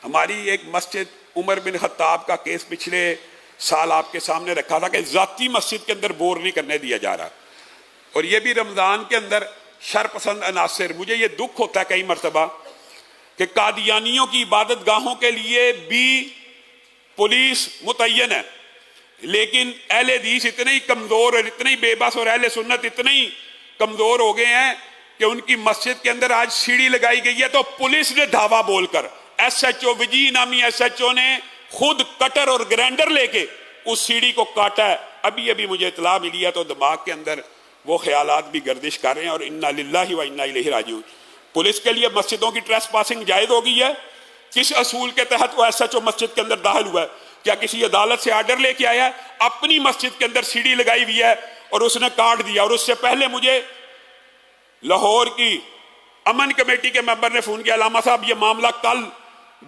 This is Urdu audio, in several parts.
ہماری ایک مسجد عمر بن خطاب کا کیس پچھلے سال آپ کے سامنے رکھا تھا کہ ذاتی مسجد کے اندر بور نہیں کرنے دیا جا رہا، اور یہ بھی رمضان کے اندر شر پسند عناصر. مجھے یہ دکھ ہوتا ہے کئی مرتبہ کہ قادیانیوں کی عبادت گاہوں کے لیے بھی پولیس متعین ہے، لیکن اہل حدیث اتنے ہی کمزور اور اتنے ہی بے بس اور اہل سنت اتنے ہی کمزور ہو گئے ہیں کہ ان کی مسجد کے اندر آج سیڑھی لگائی گئی ہے تو پولیس نے دھاوا بول کر، ایس ایچ او وجی نامی ایس ایچ او نے خود کٹر اور گرینڈر لے کے اس سیڑھی کو کاٹا ہے. ابھی مجھے اطلاع ملی ہے تو دماغ کے اندر وہ خیالات بھی گردش کر رہے ہیں. اور انا للہ و انا الیہ راجعون. پولیس کے لیے مسجدوں کی ٹریس پاسنگ جائز ہو گئی ہے. کس اصول کے تحت وہ ایس ایچ او مسجد کے اندر داخل ہوا ہے؟ کیا کسی عدالت سے آرڈر لے کے آیا ہے؟ اپنی مسجد کے اندر سیڑھی لگائی ہوئی ہے اور اس نے کاٹ دیا. اور اس سے پہلے مجھے لاہور کی امن کمیٹی کے ممبر نے فون کیا، علامہ صاحب یہ معاملہ کل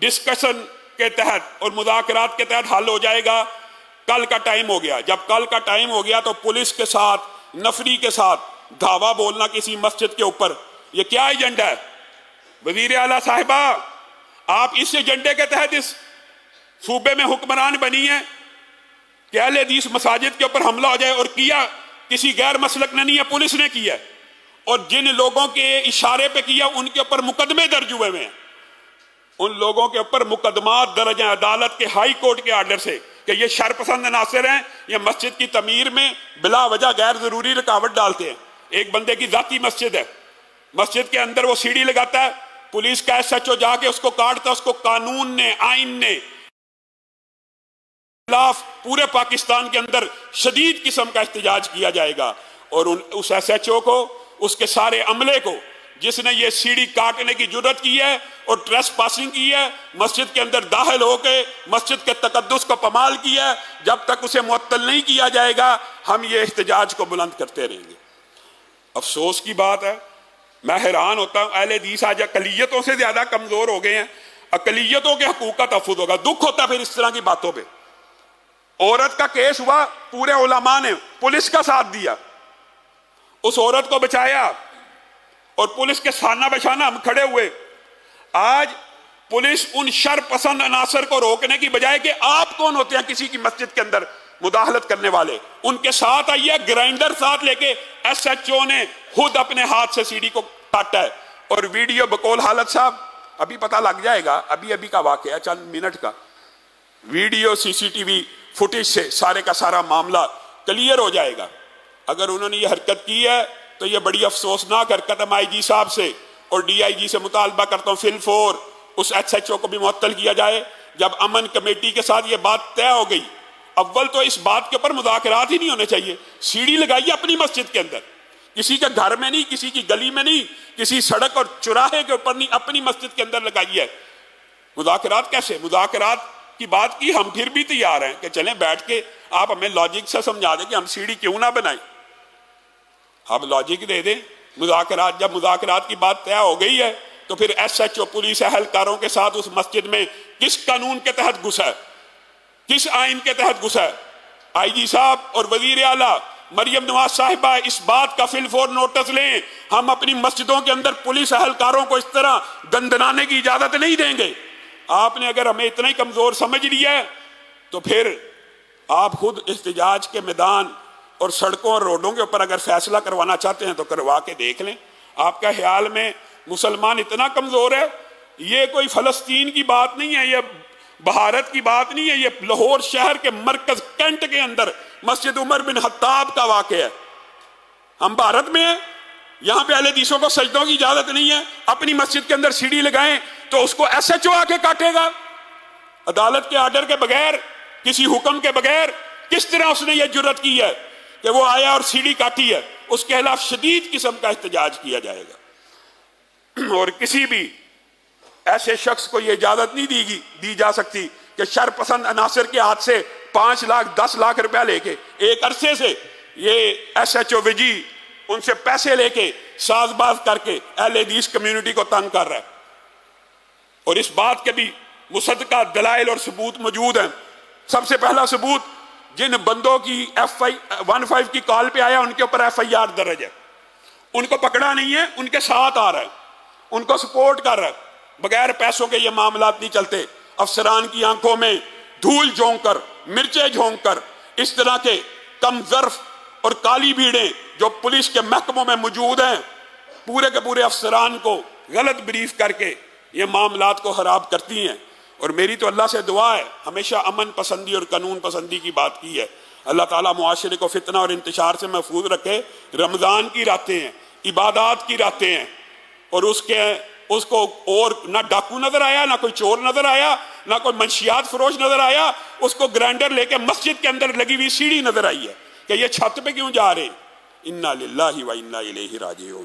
ڈسکشن کے تحت اور مذاکرات کے تحت حل ہو جائے گا، کل کا ٹائم ہو گیا. جب کل کا ٹائم ہو گیا تو پولیس کے ساتھ نفری کے ساتھ دھاوا بولنا کسی مسجد کے اوپر، یہ کیا ایجنڈا ہے؟ وزیر اعلیٰ صاحبہ آپ اس ایجنڈے کے تحت اس صوبے میں حکمران بنی ہیں کہ اہل حدیث مساجد کے اوپر حملہ ہو جائے، اور کیا کسی غیر مسلک نے نہیں ہے، پولیس نے کیا ہے. اور جن لوگوں کے اشارے پہ کیا ان کے اوپر مقدمے درج ہوئے ہیں، ان لوگوں کے اوپر مقدمات درج ہیں عدالت کے ہائی کورٹ کے آرڈر سے کہ یہ شر پسند عناصر ہیں، یہ مسجد کی تعمیر میں بلا وجہ غیر ضروری رکاوٹ ڈالتے ہیں. ایک بندے کی ذاتی مسجد ہے، مسجد کے اندر وہ سیڑھی لگاتا ہے، پولیس کا ایس ایچ او جا کے اس کو کاٹتا ہے. اس کو قانون نے، آئین نے خلاف پورے پاکستان کے اندر شدید قسم کا احتجاج کیا جائے گا. اور اس ایس ایچ او کو، اس کے سارے عملے کو جس نے یہ سیڑھی کاٹنے کی جرت کی ہے اور ٹریس پاسنگ کی ہے، مسجد کے اندر داخل ہو کے مسجد کے تقدس کو پامال کیا ہے، جب تک اسے معطل نہیں کیا جائے گا ہم یہ احتجاج کو بلند کرتے رہیں گے. افسوس کی بات ہے، میں حیران ہوتا ہوں اہل حدیث آج اقلیتوں سے زیادہ کمزور ہو گئے ہیں. اقلیتوں کے حقوق کا تحفظ ہوگا. دکھ ہوتا پھر اس طرح کی باتوں پہ. عورت کا کیس ہوا، پورے علماء نے پولیس کا ساتھ دیا، اس عورت کو بچایا، اور پولیس کے سانہ بچانا ہم کھڑے ہوئے. آج پولیس ان شر پسند عناصر کو روکنے کی بجائے کہ آپ کون ہوتے ہیں کسی کی مسجد کے اندر مداخلت کرنے والے، ان کے ساتھ آئی ہے، گرائنڈر ساتھ لے کے ایس ایچ او نے خود اپنے ہاتھ سے سیڑھی کو کاٹا ہے. اور ویڈیو بقول حالت صاحب ابھی پتہ لگ جائے گا، ابھی کا واقعہ چند منٹ کا ویڈیو سی سی ٹی وی فوٹیج سے سارے کا سارا معاملہ کلیئر ہو جائے گا. اگر انہوں نے یہ حرکت کی ہے تو یہ بڑی افسوسناک حرکت ہے. آئی جی صاحب سے اور ڈی آئی جی سے مطالبہ کرتا ہوں فی الفور اس ایس ایچ او کو بھی معطل کیا جائے. جب امن کمیٹی کے ساتھ یہ بات طے ہو گئی، اول تو اس بات کے اوپر مذاکرات ہی نہیں ہونے چاہیے. سیڑھی لگائیے اپنی مسجد کے اندر، کسی کے گھر میں نہیں، کسی کی گلی میں نہیں، کسی سڑک اور چوراہے کے اوپر نہیں، اپنی مسجد کے اندر لگائیے. مذاکرات کیسے؟ مذاکرات کی بات کی ہم پھر بھی تیار ہیں کہ چلیں بیٹھ کے آپ ہمیں لاجک سے سمجھا دیں کہ ہم سیڑھی کیوں نہ بنائیں. آپ لاجک دے دیں. مذاکرات، جب مذاکرات کی بات طے ہو گئی ہے تو پھر ایس ایچ او پولیس اہلکاروں کے ساتھ اس مسجد میں کس قانون کے تحت گھسا ہے، کس آئین کے تحت گھسا ہے؟ آئی جی صاحب اور وزیر اعلیٰ مریم نواز صاحبہ اس بات کا فی الفور نوٹس لیں. ہم اپنی مسجدوں کے اندر پولیس اہلکاروں کو اس طرح گندنانے کی اجازت نہیں دیں گے. آپ نے اگر ہمیں اتنا ہی کمزور سمجھ لیا ہے تو پھر آپ خود احتجاج کے میدان اور سڑکوں اور روڈوں کے اوپر اگر فیصلہ کروانا چاہتے ہیں تو کروا کے دیکھ لیں. آپ کا خیال میں مسلمان اتنا کمزور ہے؟ یہ کوئی فلسطین کی بات نہیں ہے، یہ بھارت کی بات نہیں ہے، یہ لاہور شہر کے مرکز کینٹ کے اندر مسجد عمر بن خطاب کا واقعہ ہے. ہم بھارت میں ہیں، یہاں پہ اہل حدیثوں کو سجدوں کی اجازت نہیں ہے. اپنی مسجد کے اندر سیڑھی لگائیں تو اس کو ایس ایچ او آ کے کاٹے گا. عدالت کے آرڈر کے بغیر، کسی حکم کے بغیر کس طرح اس نے یہ جرت کی ہے کہ وہ آیا اور سیڑھی کاٹی ہے؟ اس کے خلاف شدید قسم کا احتجاج کیا جائے گا. اور کسی بھی ایسے شخص کو یہ اجازت نہیں دی جا سکتی کہ شر پسند عناصر کے ہاتھ سے 5 لاکھ 10 لاکھ روپیہ لے کے ایک عرصے سے یہ ایس ایچ او وجی ان سے پیسے لے کے ساز باز کر کے اہل حدیث کمیونٹی کو تنگ کر رہا ہے. اور اس بات کے بھی مصدقہ دلائل اور ثبوت موجود ہیں. سب سے پہلا ثبوت، جن بندوں کی F15 کی کال پہ آیا ان کے اوپر FIR درج ہے، ان کو پکڑا نہیں ہے، ان کے ساتھ آ رہا ہے، ان کو سپورٹ کر رہا ہے. بغیر پیسوں کے یہ معاملات نہیں چلتے. افسران کی آنکھوں میں دھول جھونک کر، مرچیں جھونک کر، اس طرح کے کم ظرف اور کالی بھیڑیں جو پولیس کے محکموں میں موجود ہیں، پورے کے پورے افسران کو غلط بریف کر کے یہ معاملات کو خراب کرتی ہیں۔ اور میری تو اللہ سے دعا ہے، ہمیشہ امن پسندی اور قانون پسندی کی بات کی ہے، اللہ تعالیٰ معاشرے کو فتنہ اور انتشار سے محفوظ رکھے۔ رمضان کی راتیں ہیں، عبادات کی راتیں ہیں، اور اس کو اور نہ ڈاکو نظر آیا، نہ کوئی چور نظر آیا، نہ کوئی منشیات فروش نظر آیا، اس کو گرائنڈر لے کے مسجد کے اندر لگی ہوئی سیڑھی نظر آئی ہے کہ یہ چھت پہ کیوں جا رہے ہیں۔ انا للہ و انا الیہ راجعون۔